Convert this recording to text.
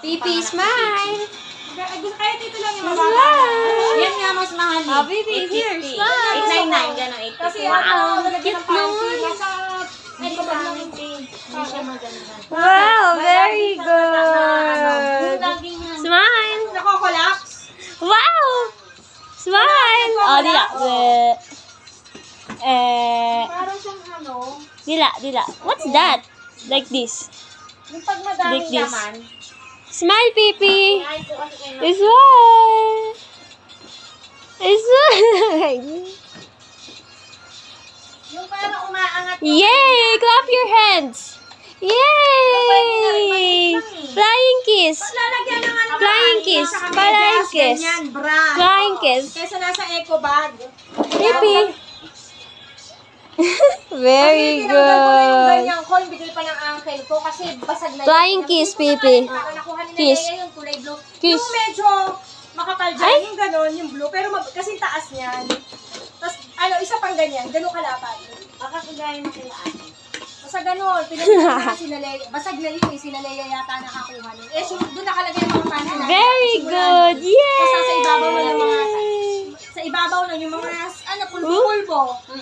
Pipi, smile! Kahit ito lang yung mababa. Yan nga, mas mahal eh. Oh, Pipi, here, smile! 899, gano'n, 850. Kasi Wow, lalagyan cute ng panty. naman. Nasa, Hindi ko namin hindi siya maganda. Wow, very Yung good! laging yan. Smile! nako-collapse. Wow! Smile! Oh, dila. Parang siyang Dila. What's that? Like this. yung pag madaming Like this. laman. Smile, Pipi! Ay, ko kasi kayo Smile! Smile! Yung parang umaangat. Yay! Clap your hands! Yay! Flying kiss! Lalagyan ng ano. Flying kiss! Flying kiss! Ganyan, bra. Flying kiss! Kesa nasa eco bag. Pipi! Very Tinanggal ko na yung good! ganyan ko, yung bigay pa ng uncle ko kasi basag na Flying kiss, Pipi. Parang nakuha ni Kiss. Lea yung kulay blue. Kiss. Yung medyo makapal dyan, Ay! yung gano'n, yung blue, pero kasi taas niyan. Tapos, isa pang ganyan, gano'n kalapad. baka kagaya na kila ate. Basta gano'n, pinagpapalala na sila Lea. Basag na yun eh, sila Lea yata nakakuha nun. Doon nakalagay yung mga panty natin. Very good! Yay! Tapos sa ibabaw na yung mga, sa ibabaw na yung mga, pulbo-pulbo.